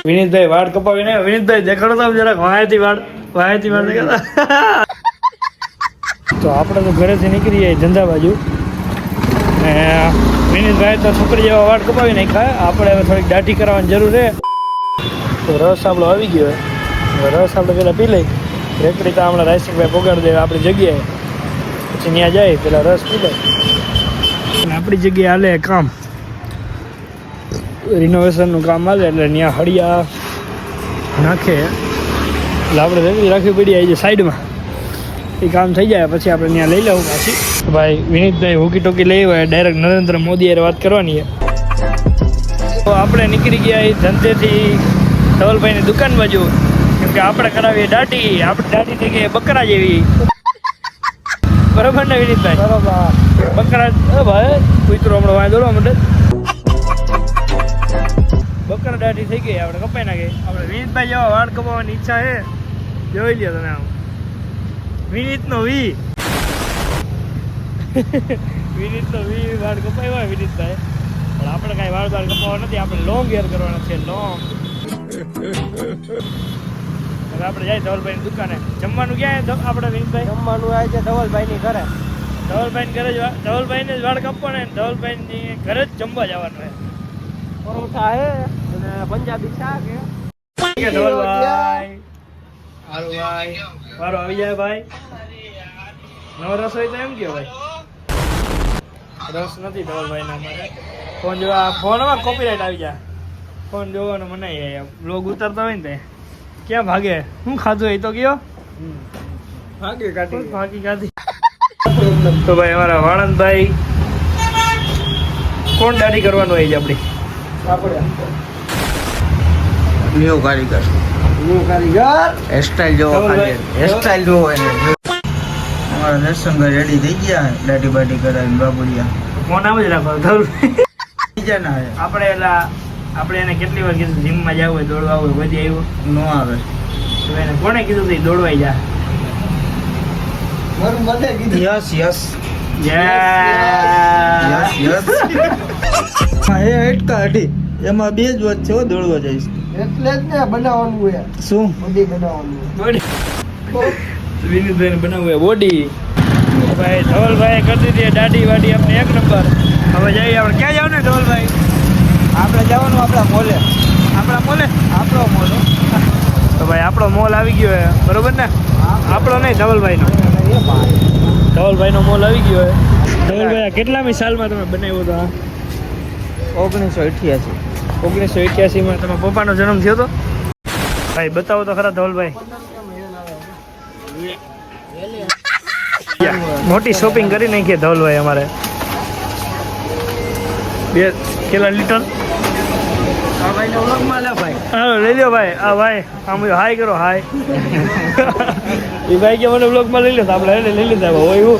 વિનીતભાઈ વાળ કપાવીને વિનીતભાઈ દેખાડો તો જરાક વાયથી વાળ દેખાતા. તો આપણે તો ઘરેથી નીકળી જાય ધંધા બાજુ ને વિનીતભાઈ તો છોકરી જેવા વાળ કપાવી નાખ્યા. આપણે હવે થોડીક દાઢી કરવાની જરૂર છે. તો રસ આપણો આવી ગયો. રસ આપણે પહેલાં પી લઈ. રેકડી તો હમણાં રાયસિંગભાઈ પોગાડી દે આપણી જગ્યાએ, પછી ત્યાં જાય પેલા રસ પી લે. અને આપણી જગ્યાએ હાલે કામ, રિનોવેશનનું કામ હાલે એટલે ત્યાં હળિયા નાખે એટલે આપણે રેકડી રાખવી પડી આવી જાય સાઈડમાં. એ કામ થઈ જાય પછી આપણે ત્યાં લઈ લેવું પાછી. ભાઈ વિનીતભાઈ હોકી ટોકી લઈ હોય ડાયરેક્ટ નરેન્દ્ર મોદી હારે વાત કરવાની છે. તો આપણે નીકળી ગયા એ ધંધેથી ધવલભાઈની દુકાન બાજુ, કેમ કે આપણે કરાવીએ દાઢી. આપણે દાઢી થઈ ગઈ બકરા જેવી, બરોબર ને વિનીતભાઈ? બરોબર. બકરા ભાઈ કૂતરો હમણાં વાય દોડવા માટે બકરા દાઢી થઈ ગઈ, આપણે કપાઈ નાખી. આપણે વિનીતભાઈ જેવા વાળ કપાવવાની ઈચ્છા છે, જોઈ લ્યો તમે. આમ વિનીતનો વી વિનીતનો વી વાળ કપાવ્યો હોય વિનીતભાઈ, પણ આપણે કાંઈ વાળ કપાવવા નથી. આપણે લોંગ હેર કરવાના છે, લોંગ. હવે આપણે જાય ધવલભાઈની દુકાને. જમવાનું ક્યાં આપણે વિનીતભાઈ? જમવાનું આવે છે ધવલભાઈની ઘરે. ધવલભાઈને ઘરે જ ધવલભાઈને જ વાળ કાપવાના, ધવલભાઈની ઘરે જ જમવા જવાનું છે. પરોઠા છે અને પંજાબી શાક છે. ધવલભાઈ હારું ભાઈ, વારો આવી જાય ભાઈ. નવો રસ હોય તો એમ કયો ભાઈ? રસ નથી ધવલભાઈના અમારે. ફોન જોવા, ફોનમાં કોપીરાઇટ આવી જાય. ફોન જોવાનો મનાઈ જાય. બ્લોગ ઉતારતા હોય ને તે ક્યાં ભાગે? શું ખાધું એ તો કયો? ભાગી કાઢી. તો ભાઈ અમારા વાણંદભાઈ કોણ દાઢી કરવાનું હોય છે આપણી? આપણે ન્યુ કારીગર હેરસ્ટાઈલ જોવો, હેરસ્ટાઈલ જોવો એને. અમારા દર્શનભાઈ રેડી થઈ ગયા દાઢી બાઢી કરાવીને બાબુડિયા. ફોન આમ જ રાખો ધવલભાઈ. બીજા ના આવે આપણે એને કેટલી વાર કીધું જીમમાં જવું હોય, દોડવા હોય, બધી આવ્યો નો આવે. તો એને કોણે કીધું તું દોડવાઈ જા? Yes yes yes yes. હા એ હેટકા હટી એમાં બે જ વાત છે. દોડવા જઈશ એટલે જ ને બનાવવાનું હોય. શું બોડી બનાવવાનું? વિનીતભાઈને બનાવવું હોય બોડી. ભાઈ ધવલભાઈ કરી દીધી દાઢી વાડી આપણે એક નંબર. હવે જઈએ આપણે. ક્યાં જવાનું ને ધવલભાઈ? આપણે જવાનું આપણા મોલે. આપણા મોલે? આપણો મોલ. તો ભાઈ આપણો મોલ આવી ગયો હે, બરોબર ને? આપણો નહીં, ધવલભાઈનો. ધવલભાઈનો મોલ આવી ગયો હે. ધવલભાઈ કેટલામી સાલમાં તમે બનાવ્યો હતો? 1988. 1981માં તમારા પપ્પાનો જન્મ થયો હતો? ભાઈ બતાવો તો ખરા ધવલભાઈ. મોટી શોપિંગ કરી નાખીએ ધવલભાઈ અમારે. 2 કેટલા લીટર? હાલો લઈ લ્યો ભાઈ. આ ભાઈ આમ હાય કરો, હાય. એ ભાઈ કે મને બ્લોગમાં લઈ લો તો આપણે લઈ લીધા હોય એવું.